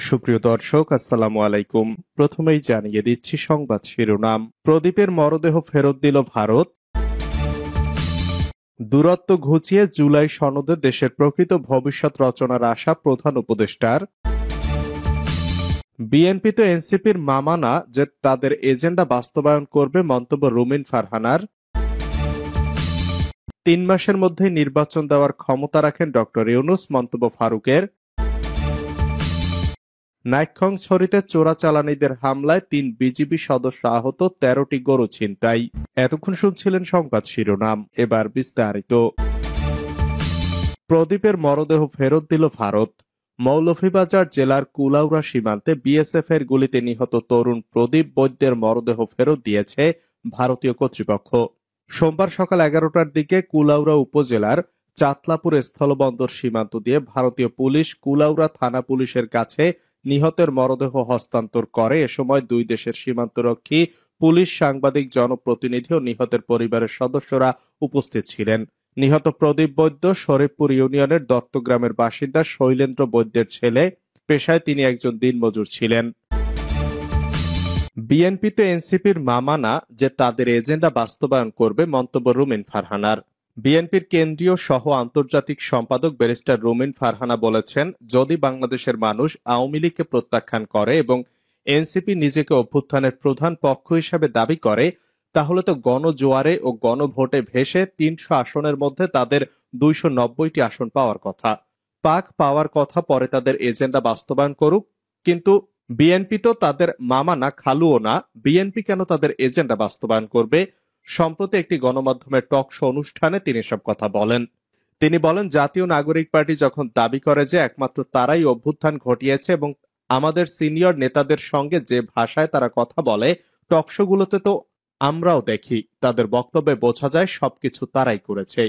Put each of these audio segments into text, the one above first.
সুপ্রিয় দর্শক, আসসালামু আলাইকুম। প্রথমেই জানিয়ে দিচ্ছি সংবাদ শিরোনাম। প্রদীপের মরদেহ ফেরত দিল ভারত। দূরত্ব ঘুচিয়ে জুলাই সনদে দেশের প্রকৃত ভবিষ্যৎ রচনার আশা প্রধান উপদেষ্টার। বিএনপি তো এনসিপির মামা না যে তাদের এজেন্ডা বাস্তবায়ন করবে, মন্তব্য রুমিন ফারহানার। ৩ মাসের মধ্যে নির্বাচন দেওয়ার ক্ষমতা রাখেন ডক্টর ইউনূস, মন্তব্য ফারুকের। নাইক্ষ্যংছড়িতে চোরাচালানিদের হামলায় ৩ বিজিবি সদস্য আহত, ১৩টি গরু ছিনতাই। এতক্ষণ শুনছিলেন সংবাদ শিরোনাম, এবার বিস্তারিত। প্রদীপের মরদেহ ফেরত দিল ভারত। মৌলভীবাজার জেলার কুলাউড়া সীমান্তে বিএসএফ এর গুলিতে নিহত তরুণ প্রদীপ বৈদ্যের মরদেহ ফেরত দিয়েছে ভারতীয় কর্তৃপক্ষ। সোমবার সকাল ১১টার দিকে কুলাউড়া উপজেলার চাতলাপুর স্থলবন্দর সীমান্ত দিয়ে ভারতীয় পুলিশ কুলাউড়া থানা পুলিশের কাছে নিহতের মরদেহ হস্তান্তর করে। এ সময় দুই দেশের সীমান্তরক্ষী, পুলিশ, সাংবাদিক, জনপ্রতিনিধি ও নিহতের পরিবারের সদস্যরা উপস্থিত ছিলেন। নিহত প্রদীপ বৈদ্য শরীফপুর ইউনিয়নের দত্তগ্রামের বাসিন্দা শৈলেন্দ্র বৈদ্যের ছেলে। পেশায় তিনি একজন দিনমজুর ছিলেন। বিএনপি তো এনসিপির মামা না যে তাদের এজেন্ডা বাস্তবায়ন করবে, মন্তব্য রুমিন ফারহানার। বিএনপির কেন্দ্রীয় সহ আন্তর্জাতিক সম্পাদক ব্যারিস্টার রুমিন ফারহানা বলেছেন, যদি বাংলাদেশের মানুষ আওয়ামী লীগকে প্রত্যাখ্যান করে এবং এনসিপি নিজেকে অভ্যুত্থানের প্রধান পক্ষ হিসেবে দাবি করে, তাহলে তো গণজোয়ারে ও গণভোটে ভেসে ৩০০ আসনের মধ্যে তাদের ২৯০টি আসন পাওয়ার কথা। পাওয়ার কথা, পরে তাদের এজেন্ডা বাস্তবায়ন করুক। কিন্তু বিএনপি তো তাদের মামা না, খালুও না। বিএনপি কেন তাদের এজেন্ডা বাস্তবায়ন করবে? সম্প্রতি একটি গণমাধ্যমের টক শো অনুষ্ঠানে তিনি সব কথা বলেন। তিনি বলেন, জাতীয় নাগরিক পার্টি যখন দাবি করে যে একমাত্র তারাই অভ্যুত্থান ঘটিয়েছে এবং আমাদের সিনিয়র নেতাদের সঙ্গে যে ভাষায় তারা কথা বলে, টক শোগুলোতে তো আমরাও দেখি, তাদের বক্তব্যে বোঝা যায় সবকিছু তারাই করেছে।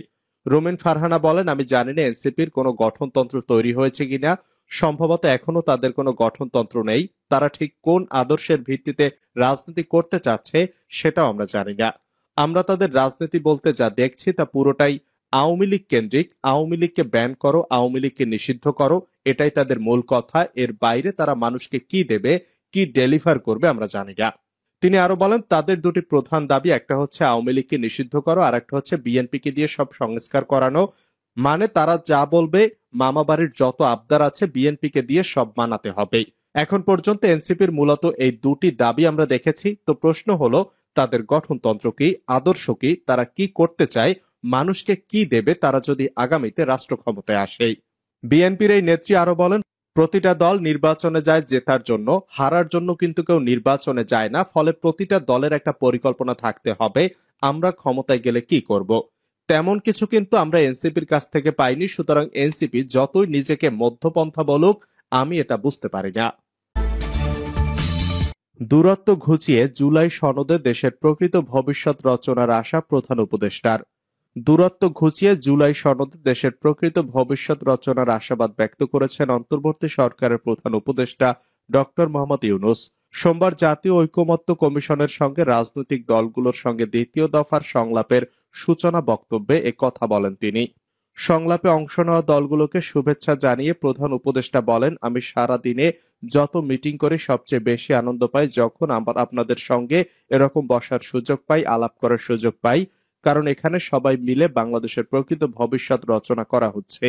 রুমিন ফারহানা বলেন, আমি জানি না এনসিপির কোনো গঠনতন্ত্র তৈরি হয়েছে কিনা। সম্ভবত এখনো তাদের কোনো গঠনতন্ত্র নেই। তারা ঠিক কোন আদর্শের ভিত্তিতে রাজনীতি করতে চাচ্ছে সেটাও আমরা জানি না। আমরা তাদের রাজনীতি বলতে যা দেখছি তা পুরোটাই আওয়ামী লীগ কেন্দ্রিক। আওয়ামী লীগকে ব্যান করো, আওয়ামী লীগকে নিষিদ্ধ করো, এটাই তাদের মূল কথা। এর বাইরে তারা মানুষকে কি দেবে, কি ডেলিভার করবে আমরা জানি না। তিনি আরো বলেন, তাদের দুটি প্রধান দাবি, একটা হচ্ছে আওয়ামী লীগকে নিষিদ্ধ করো, আর একটা হচ্ছে বিএনপিকে দিয়ে সব সংস্কার করানো। মানে তারা যা বলবে, মামা বাড়ির যত আবদার আছে বিএনপিকে দিয়ে সব মানাতে হবে। এখন পর্যন্ত এনসিপির মূলত এই দুটি দাবি আমরা দেখেছি। তো প্রশ্ন হলো, তাদের গঠনতন্ত্র কি, আদর্শ কি, তারা কি করতে চায়, মানুষকে কি দেবে তারা যদি আগামীতে রাষ্ট্র ক্ষমতায় আসে। বিএনপির এই নেত্রী আরো বলেন, প্রতিটা দল নির্বাচনে যায় জেতার জন্য, হারার জন্য কিন্তু কেউ নির্বাচনে যায় না। ফলে প্রতিটা দলের একটা পরিকল্পনা থাকতে হবে, আমরা ক্ষমতায় গেলে কি করব। তেমন কিছু কিন্তু আমরা এনসিপির কাছ থেকে পাইনি। সুতরাং এনসিপি যতই নিজেকে মধ্যপন্থা বলুক, আমি এটা বুঝতে পারি না। দূরত্ব ঘুচিয়ে জুলাই সনদে দেশের প্রকৃত ভবিষ্যৎ রচনার আশা প্রধান উপদেষ্টার। দূরত্ব ঘুচিয়ে জুলাই সনদে দেশের প্রকৃত ভবিষ্যৎ রচনার আশাবাদ ব্যক্ত করেছেন অন্তর্বর্তী সরকারের প্রধান উপদেষ্টা ডক্টর মোহাম্মদ ইউনূস। সোমবার জাতীয় ঐকমত্য কমিশনের সঙ্গে রাজনৈতিক দলগুলোর সঙ্গে দ্বিতীয় দফার সংলাপের সূচনা বক্তব্যে কথা বলেন তিনি। সংলাপে অংশ নেওয়া দলগুলোকে শুভেচ্ছা জানিয়ে প্রধান উপদেষ্টা বলেন, আমি সারা দিনে যত মিটিং করি সবচেয়ে বেশি আনন্দ পাই যখন আপনাদের সঙ্গে এরকম বসার সুযোগ পাই, আলাপ করার সুযোগ পাই। কারণ এখানে সবাই মিলে বাংলাদেশের প্রকৃত ভবিষ্যৎ রচনা করা হচ্ছে।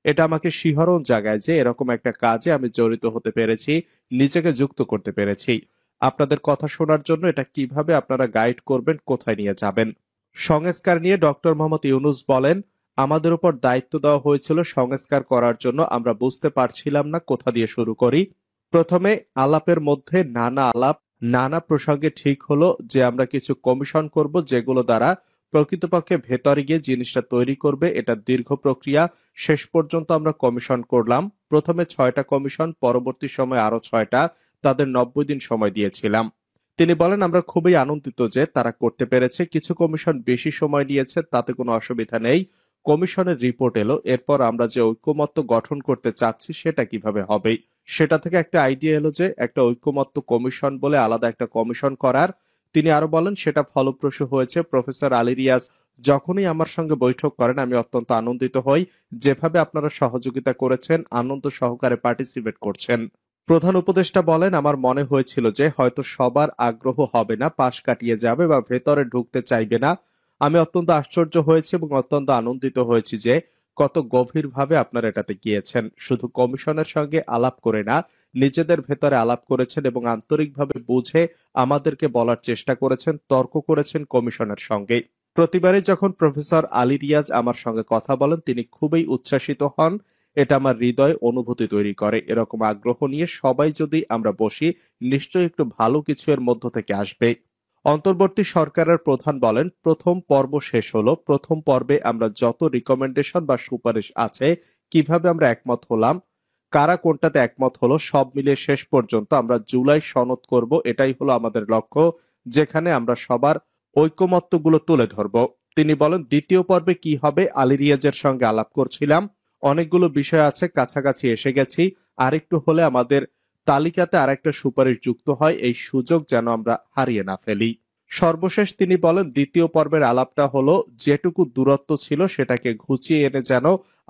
এটা আমাকে শিহরণ জাগায় যে এরকম একটা কাজে আমি জড়িত হতে পেরেছি, নিজেকে যুক্ত করতে পেরেছি। আপনাদের কথা শোনার জন্য এটা কিভাবে আপনারা গাইড করবেন, কোথায় নিয়ে যাবেন। সংস্কার নিয়ে ডক্টর মোহাম্মদ ইউনূস বলেন, আমাদের উপর দায়িত্ব দেওয়া হয়েছিল সংস্কার করার জন্য, আমরা বুঝতে পারছিলাম না কোথা দিয়ে শুরু করি। প্রথমে আলাপের মধ্যে নানা প্রসঙ্গে ঠিক হলো যে আমরা কিছু কমিশন করব, যেগুলো দ্বারা প্রকৃতপক্ষে ভেতরে গিয়ে জিনিসটা তৈরি করবে। এটা দীর্ঘ প্রক্রিয়া। শেষ পর্যন্ত আমরা কমিশন করলাম। প্রথমে 6টা কমিশন, পরবর্তী সময় আরো 6টা, তাদের 90 দিন সময় দিয়েছিলাম। তিনি বলেন, আমরা খুবই আনন্দিত যে তারা করতে পেরেছে। কিছু কমিশন বেশি সময় নিয়েছে, তাতে কোনো অসুবিধা নেই। কমিশনের রিপোর্ট এলো, এরপর আমরা যে ঐকমত্য গঠন করতে চাচ্ছি সেটা কিভাবে হবে। সেটা থেকে একটা আইডিয়া এলো যে একটা ঐকমত্য কমিশন বলে আলাদা একটা কমিশন করার। তিনি আরো বলেন, সেটা ফলপ্রসূ হয়েছে। প্রফেসর আলী রিয়াজ যখনই আমার সঙ্গে বৈঠক করেন আমি অত্যন্ত আনন্দিত হই। যেভাবে আপনারা সহযোগিতা করেছেন, আনন্দ সহকারে পার্টিসিপেট করছেন। প্রধান উপদেষ্টা বলেন, আমার মনে হয়েছিল যে হয়তো সবার আগ্রহ হবে না, পাশ কাটিয়ে যাবে বা ভেতরে ঢুকতে চাইবে না। আমি অত্যন্ত আশ্চর্য হয়েছি এবং অত্যন্ত আনন্দিত হয়েছি যে কত গভীরভাবে আপনারা এটাতে গিয়েছেন। শুধু কমিশনের সঙ্গে আলাপ করে না, নিজেদের ভেতরে আলাপ করেছেন এবং আন্তরিকভাবে বুঝে আমাদেরকে বলার চেষ্টা করেছেন, তর্ক করেছেন কমিশনের সঙ্গে। প্রতিবারই যখন প্রফেসর আলী রিয়াজ আমার সঙ্গে কথা বলেন, তিনি খুবই উচ্ছ্বাসিত হন। এটা আমার হৃদয়ে অনুভূতি তৈরি করে। এরকম আগ্রহ নিয়ে সবাই যদি আমরা বসি, নিশ্চয়ই একটু ভালো কিছু এর মধ্য থেকে আসবে। অন্তর্বর্তী সরকারের প্রধান বলেন, প্রথম পর্ব শেষ হলো। প্রথম পর্বে আমরা যত রিকমেন্ডেশন বা সুপারিশ আছে, কিভাবে আমরা একমত হলাম, কারা কোনটাতে একমত হলো, সব মিলিয়ে শেষ পর্যন্ত আমরা জুলাই সনদ করব। এটাই হলো আমাদের লক্ষ্য, যেখানে আমরা সবার ঐকমত্যগুলো তুলে ধরব। তিনি বলেন, দ্বিতীয় পর্বে কি হবে, আলী রিয়াজের সঙ্গে আলাপ করছিলাম। অনেকগুলো বিষয় আছে, কাছাকাছি এসে গেছি। আরেকটু হলে আমাদের তালিকাতে আরেকটা সুপারিশ যুক্ত হয়। এই সুযোগ যেন আমরা হারিয়ে না ফেলি। সর্বশেষ তিনি বলেন, দ্বিতীয় পর্বের আলাপটা হলো যেটুকু দূরত্ব ছিল সেটাকে ঘুচিয়ে এনে যেন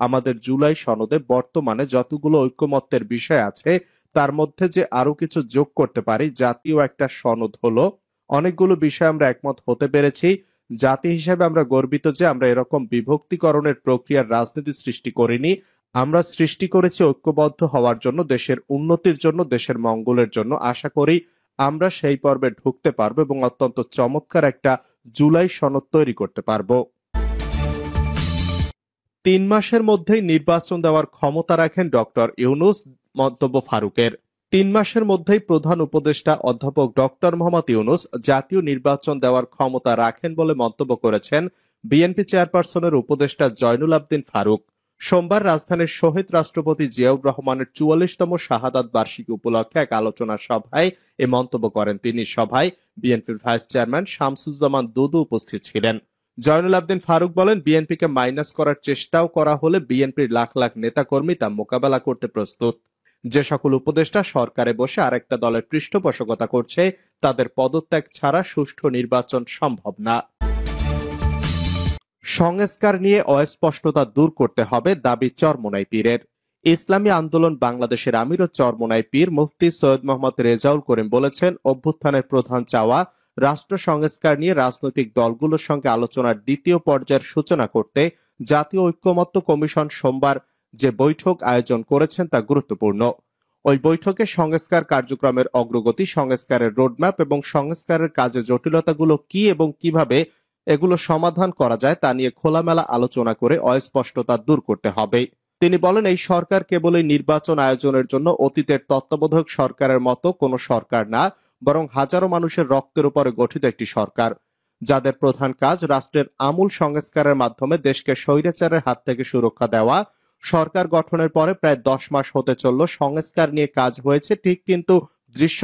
আমাদের জুলাই সনদে বর্তমানে যতগুলো ঐকমত্যের বিষয় আছে তার মধ্যে যে আরো কিছু যোগ করতে পারি। জাতীয় একটা সনদ হলো, অনেকগুলো বিষয় আমরা একমত হতে পেরেছি। জাতি হিসেবে আমরা গর্বিত যে আমরা এরকম বিভক্তিকরণের প্রক্রিয়ার রাজনীতি সৃষ্টি করিনি। আমরা সৃষ্টি করেছি ঐক্যবদ্ধ হওয়ার জন্য, দেশের উন্নতির জন্য, দেশের মঙ্গলের জন্য। আশা করি আমরা সেই পর্বে ঢুকতে পারবো এবং অত্যন্ত চমৎকার একটা জুলাই সনদ তৈরি করতে পারবো। ৩ মাসের মধ্যেই নির্বাচন দেওয়ার ক্ষমতা রাখেন ডক্টর ইউনূস, মন্তব্য ফারুকের। ৩ মাসের মধ্যেই প্রধান উপদেষ্টা অধ্যাপক ডক্টর মোহাম্মদ ইউনূস জাতীয় নির্বাচন দেওয়ার ক্ষমতা রাখেন বলে মন্তব্য করেছেন বিএনপি চেয়ারপারসনের উপদেষ্টা জয়নুল আবদিন ফারুক। সোমবার রাজধানীর শহীদ রাষ্ট্রপতি জিয়াউর রহমানের ৪৪তম শাহাদাত বার্ষিকী উপলক্ষে এক আলোচনা সভায় এ মন্তব্য করেন তিনি। সভায় বিএনপির ভাইস চেয়ারম্যান শামসুজ্জামান দুদু উপস্থিত ছিলেন। জয়নুল আবদিন ফারুক বলেন, বিএনপিকে মাইনাস করার চেষ্টাও করা হলে বিএনপির লাখ লাখ নেতাকর্মী তা মোকাবেলা করতে প্রস্তুত। যে সকল উপদেষ্টা সরকারে বসে আরেকটা দলের পৃষ্ঠপোষকতা করছে, তাদের পদত্যাগ ছাড়া সুষ্ঠু নির্বাচন সম্ভব না। সংস্কার নিয়ে অস্পষ্টতা দূর করতে হবে, দাবি চরমোনাই পীরের। ইসলামী আন্দোলন বাংলাদেশের আমির ও চরমোনাই পীর মুফতি সৈয়দ মোহাম্মদ রেজাউল করিম বলেছেন, অভ্যুত্থানের প্রধান চাওয়া রাষ্ট্র সংস্কার নিয়ে রাজনৈতিক দলগুলোর সঙ্গে আলোচনার দ্বিতীয় পর্যায়ের সূচনা করতে জাতীয় ঐকমত্য কমিশন সোমবার যে বৈঠক আয়োজন করেছেন তা গুরুত্বপূর্ণ। ওই বৈঠকে সংস্কার কার্যক্রমের অগ্রগতি, সংস্কারের রোডম্যাপ এবং সংস্কারের কাজে জটিলতাগুলো কি এবং কিভাবে এগুলো সমাধান করা যায় তা নিয়ে খোলামেলা আলোচনা করে অস্পষ্টতা দূর করতে হবে। তিনি বলেন, এই সরকার কেবলই নির্বাচন আয়োজনের জন্য অতীতের তত্ত্বাবধায়ক সরকারের মতো কোনো সরকার না, বরং হাজারো মানুষের রক্তের উপরে গঠিত একটি সরকার, যাদের প্রধান কাজ রাষ্ট্রের আমূল সংস্কারের মাধ্যমে দেশকে স্বৈরাচারের হাত থেকে সুরক্ষা দেওয়া। সরকার গঠনের পরে প্রায় 10 মাস হতে চলল, সংস্কার নিয়ে কাজ হয়েছে ঠিক, কিন্তু দৃশ্য